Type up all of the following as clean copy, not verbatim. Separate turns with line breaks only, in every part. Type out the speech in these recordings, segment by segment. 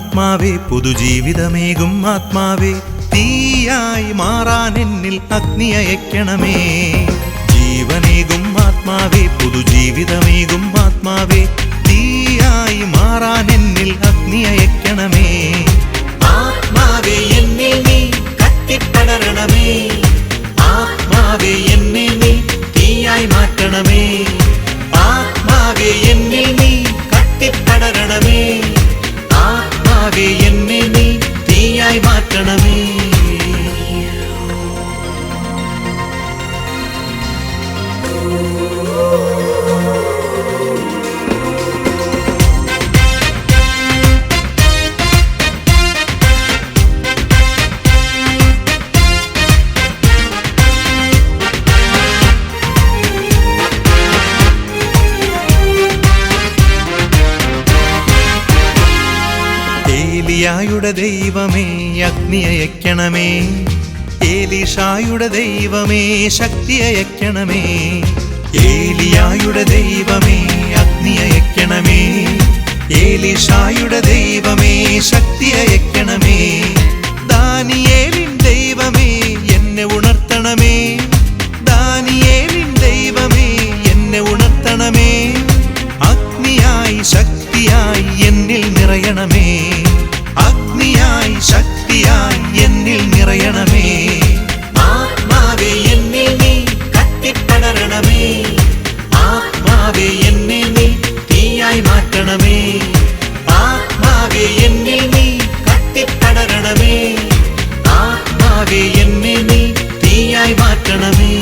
ആത്മാവേ പുതുജീവിതമേകും ആത്മാവേ തീയായി മാറാൻ എന്നിൽ അഗ്നി അയക്കണമേ. ജീവനേകും ആത്മാവേ പുതുജീവിതമേകും ആത്മാവേ തീയായി മാറാൻ എന്നിൽ അഗ്നി അയക്കണമേ. ആത്മാവേ എന്നിൽ നീ കത്തിപ്പടരണമേ. ആത്മാവേ എന്നെ നീ തീയായി മാറ്റണമേ. ആത്മാവേ എന്നിൽ നീ കത്തിപ്പടരണമേ. ആത്മാവേ എന്നെ നീ തീയായി മാറ്റണമേ. ഏലിയായുടെ ദൈവമേ അഗ്നി അയക്കണമേ. ഏലീഷായുടെ ദൈവമേ ശക്തി അയക്കണമേ. ഏലിയായുടെ ദൈവമേ അഗ്നി അയക്കണമേ. ഏലീഷായുടെ ദൈവമേ ശക്തി അയക്കണമേ. ദാനിയേലിൻ ദൈവമേ എന്നെ ഉണർത്തണമേ. ദാനിയേലിൻ ദൈവമേ എന്നെ ഉണർത്തണമേ. അഗ്നിയായി ശക്തിയായി എന്നിൽ നിറയണമേ. അഗ്നിയായി ശക്തിയായി എന്നിൽ നിറയണമേ. ആത്മാവേ എന്നിൽ നീ കത്തിപ്പടരണമേ. ആത്മാവേ എന്നെ നീ തീയായി മാറ്റണമേ. ആത്മാവേ എന്നിൽ നീ കത്തിപ്പടരണമേ. ആത്മാവേ എന്നെ നീ തീയായി മാറ്റണമേ.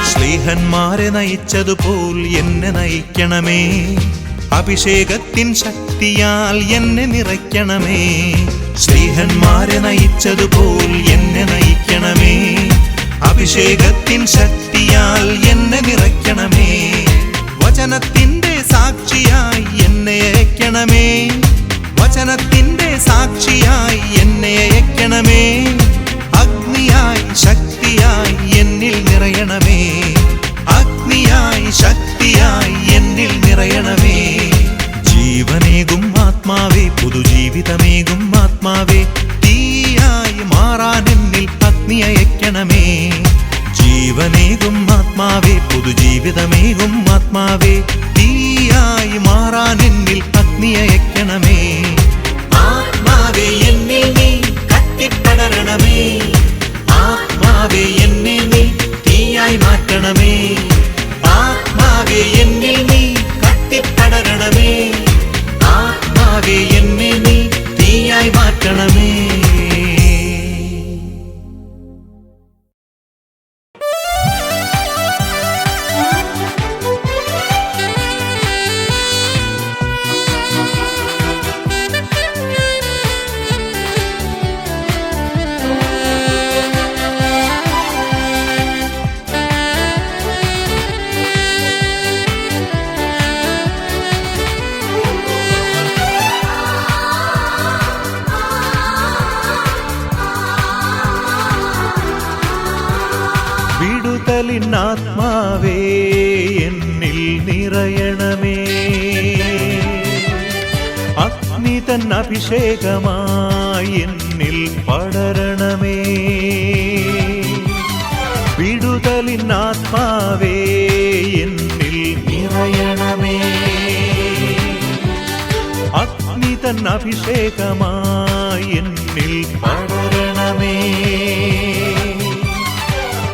സ്ലീഹന്മാരെ നയിച്ചതുപോൽ എന്നെ നയിക്കണമേ. അഭിഷേകത്തിൻ ശക്തിയാൽ എന്നെ നിറയ്ക്കണമേ. സ്ലീഹന്മാരെ നയിച്ചതുപോൽ എന്നെ നയിക്കണമേ. അഭിഷേകത്തിൻ ശക്തിയാൽ എന്നെ നിറയ്ക്കണമേ. വചനത്തിന്റെ സാക്ഷിയായി എന്നെ അയക്കണമേ. വചനത്തിന്റെ സാക്ഷിയായി എന്നെ അയക്കണമേ. അഗ്നിയായി ശക്തിയായി എന്നിൽ നിറയണമേ. അഗ്നിയായി ശക്തിയായി എന്നിൽ നിറയണമേ. ജീവനേകും ആത്മാവേ പുതുജീവിതമേകും ആത്മാവേ തീയായി മാറാൻ എന്നിൽ അഗ്നി അയക്കണമേ. ജീവനേകും ആത്മാവേ പുതുജീവിതമേകും ആത്മാവേ തീയായി മാറാൻ എന്നിൽ അഗ്നി അയക്കണമേ. ആത്മാവേ എന്നിൽ നീ കത്തിപ്പടരണമേ. ആത്മാവേ എന്നെ നീ തീയായി മാറ്റണമേ. ആത്മാവേ എന്നിൽ നീ കത്തിപ്പടരണമേ. ആത്മാവേ എന്നെ നീ തീയായി മാറ്റണമേ. ആത്മാവേ എന്നിൽ നിറയണമേ. അഗ്നി തൻ അഭിഷേകമായി എന്നിൽ പടരണമേ. വിടുതലിൻ ആത്മാവേ എന്നിൽ നിറയണമേ. അഗ്നി തൻ അഭിഷേകമായി എന്നിൽ പടരണമേ.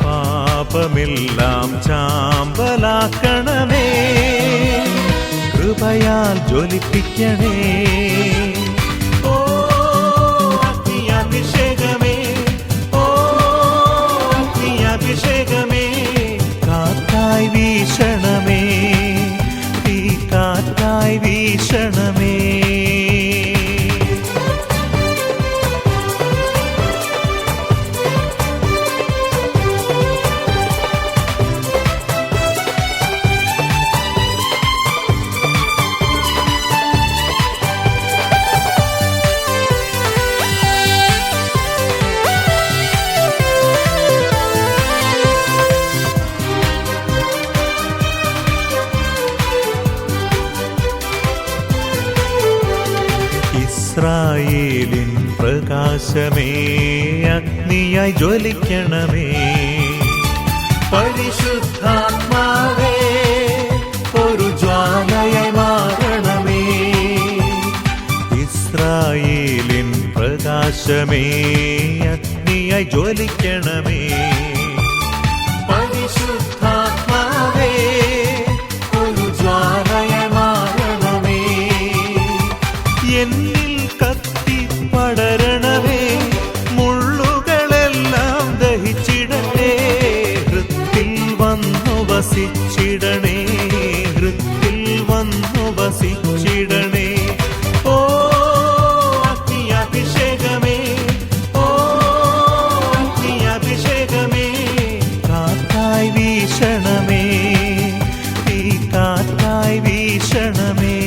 പാപമെല്ലാം ചാമ്പലാക്കണമേ. കൃപയാൽ ജ്വലിപ്പിക്കണേ. ഓ അഗ്നിയഭിഷേകമേ, ഓ അഗ്നിയഭിഷേകമേ, കാറ്റായി വീശണമേ, തീ കാറ്റായി വീശണമേ. ഇസ്രായേലിൻ പ്രകാശമേ അഗ്നിയായി ജ്വലിക്കണമേ. പരിശുദ്ധാത്മാവേ ഒരു ജ്വാലയായി മാറണമേ. ഇസ്രായേലിൻ പ്രകാശമേ അഗ്നിയായി ജ്വലിക്കണമേ. പരിശുദ്ധാത്മാവേ ഒരു ജ്വാലയായി മാറണമേ. എന്നിൽ കത്തി പടരണമേ. മുള്ളുകളെല്ലാം ദഹിച്ചിടട്ടെ. ഹൃത്തിൽ വന്നു വസിച്ചിടണേ. ഹൃത്തിൽ വന്നു വസിച്ചിടണേ. ഓ അഗ്നിയഭിഷേകമേ, ഓ അഗ്നിയഭിഷേകമേ, കാറ്റായി വീശണമേ. തീ കാറ്റായി വീശണമേ.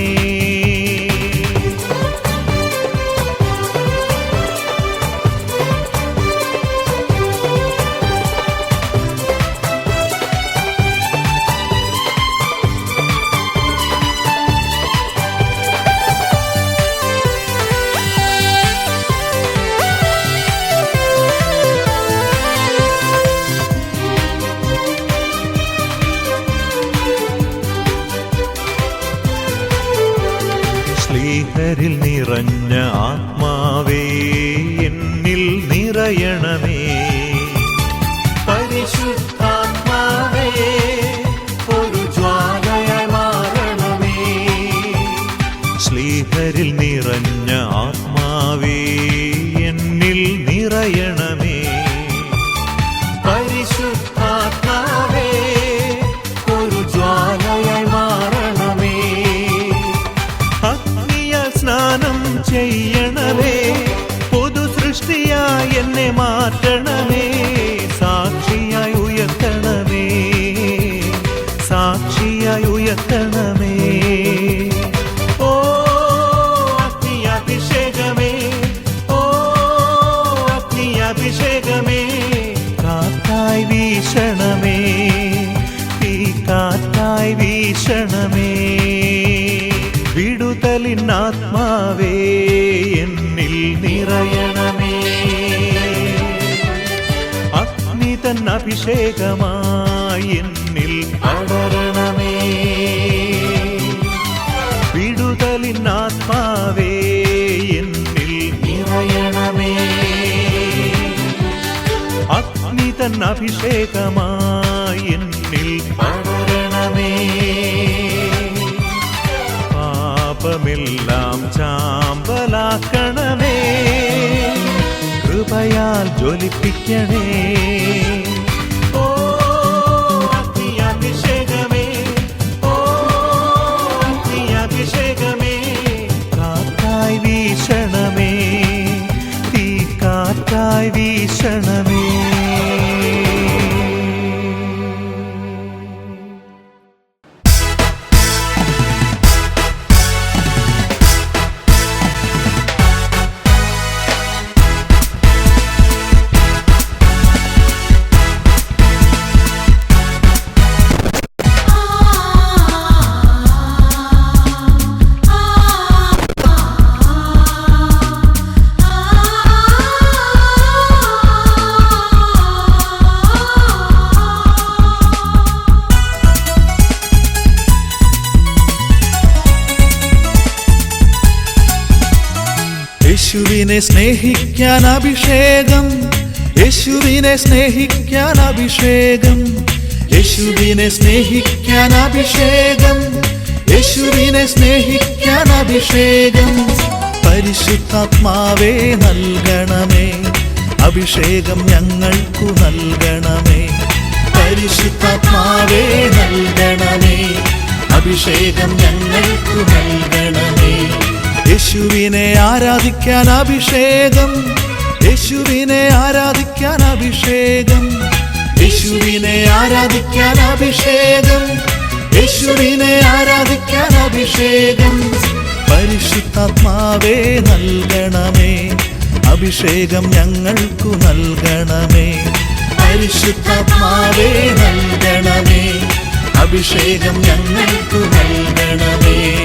ശ്ലീഹരിൽ നിറഞ്ഞ ആത്മാവേ എന്നിൽ നിറയണമേ. പരിശുദ്ധാത്മാവേ ഒരു ജ്വാലയായി മാറണമേ. ശ്ലീഹരിൽ നിറഞ്ഞ ആത്മാവേ എന്നിൽ നിറയണമേ. പരിശുദ്ധാത്മാവേ ഒരു ജ്വാലയായി മാറണമേ. സ്നാനം ചെയ്യണമേ. പുതു സൃഷ്ടിയായി എന്നെ മാറ്റണമേ. സാക്ഷിയായി ഉയർത്തണമേ. സാക്ഷിയായി ഉയർത്തണമേ. ഓ അഗ്നിയഭിഷേകമേ, ഓ അഗ്നിയഭിഷേകമേ, കാറ്റായി വീശണമേ. തീ കാറ്റായി വീശണമേ. വിടുതലിനാത്മാവേ എന്നിൽ നിറയണമേ. അഗ്നി തൻ അഭിഷേകമായി എന്നിൽ പടരണമേ. വിടുതലിനാത്മാവേ എന്നിൽ നിറയണമേ. അഗ്നി തൻ അഭിഷേകമായി എന്നിൽ പടരണമേ. പാപമെല്ലാം ചാമ്പലാക്കണമേ. കൃപയാൽ ജ്വലിപ്പിക്കണേ. ഓ അഗ്നിയഭിഷേകമേ, ഓ അഗ്നിയഭിഷേകമേ, കാറ്റായി വീശണമേ. തീ കാറ്റായി വീശണമേ.
യേശുവിനെ സ്നേഹിക്കാൻ അഭിഷേകം. യേശുവിനെ സ്നേഹിക്കാൻ അഭിഷേകം. യേശുവിനെ സ്നേഹിക്കാൻ അഭിഷേകം. യേശുവിനെ സ്നേഹിക്കാൻ അഭിഷേകം. പരിശുദ്ധാത്മാവേ നൽകണമേ. അഭിഷേകം ഞങ്ങൾക്കു നൽകണമേ. പരിശുദ്ധാത്മാവേ നൽകണമേ. അഭിഷേകം ഞങ്ങൾക്കു നൽകണമേ. യേശുവിനെ ആരാധിക്കാൻ അഭിഷേകം. യേശുവിനെ ആരാധിക്കാൻ അഭിഷേകം. യേശുവിനെ ആരാധിക്കാൻ അഭിഷേകം. യേശുവിനെ ആരാധിക്കാൻ അഭിഷേകം. പരിശുദ്ധാത്മാവേ നൽകണമേ. അഭിഷേകം ഞങ്ങൾക്കു നൽകണമേ. പരിശുദ്ധാത്മാവേ നൽകണമേ. അഭിഷേകം ഞങ്ങൾക്കു നൽകണമേ.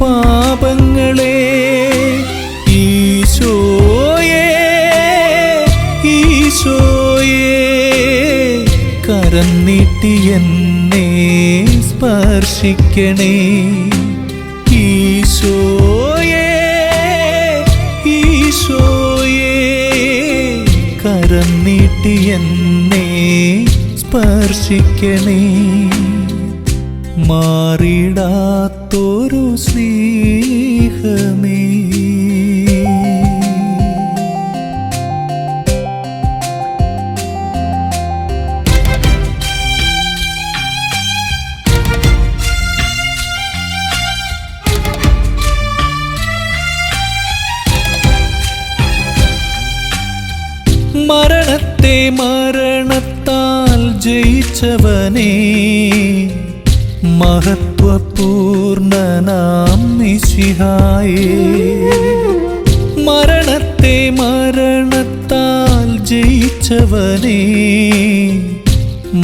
പാപങ്ങളെ ഈശോയേ ഈശോയേ കരം നീട്ടി എന്നെ സ്പർശിക്കണേ ഈശോയേ ഈശോയേ കരം നീട്ടി എന്നെ സ്പർശിക്കണേ മാറിടാത്തൊരു സ്നേഹമേ മരണത്തെ മരണത്താൽ ജയിച്ചവനേ മഹത്വപൂർണനാം മിശിഹായേ മരണത്തെ മരണത്താൽ ജയിച്ചവനേ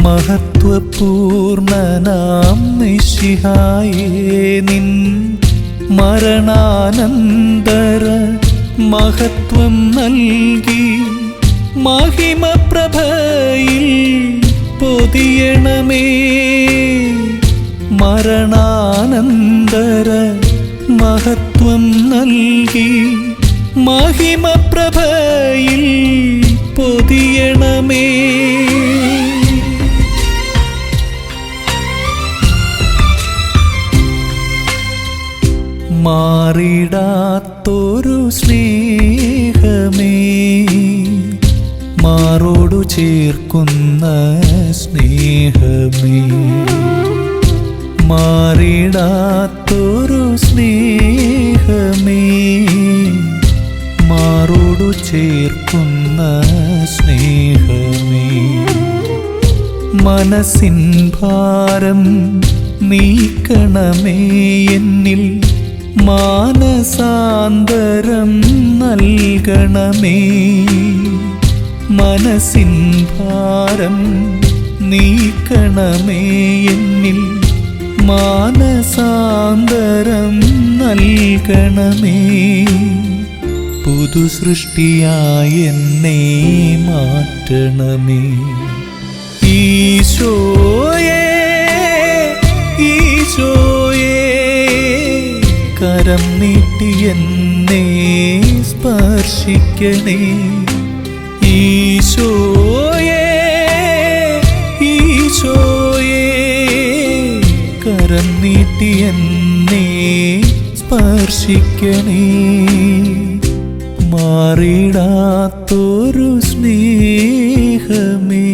മഹത്വപൂർണനാം മിശിഹായേ നിൻ മരണാനന്തര മഹത്വം നൽകി മഹിമപ്രഭയിൽ പൊതിയണമേ മരണാനന്തര മഹത്വം നൽകി മഹിമപ്രഭയിൽ പൊതിയണമേ മാറിടാത്തൊരു സ്നേഹമേ മാറോടു ചേർക്കുന്ന സ്നേഹമേ മാറിടാത്തൊരു സ്നേഹമേ മാറോടു ചേർക്കുന്ന സ്നേഹമേ മനസ്സിൻ ഭാരം നീക്കണമേ എന്നിൽ മാനസാന്തരം നൽകണമേ മനസ്സിൻ ഭാരം നീക്കണമേ എന്നിൽ മാനസാന്തരം നൽകണമേ പുതു സൃഷ്ടിയായി എന്നെ മാറ്റണമേ ഈശോയേ ഈശോയേ കരം നീട്ടി എന്നെ സ്പർശിക്കണേ ഈശോയേ ഈശോയേ കരം നീട്ടി എന്നെ സ്പർശിക്കണേ മാറിടാത്തൊരു സ്നേഹമേ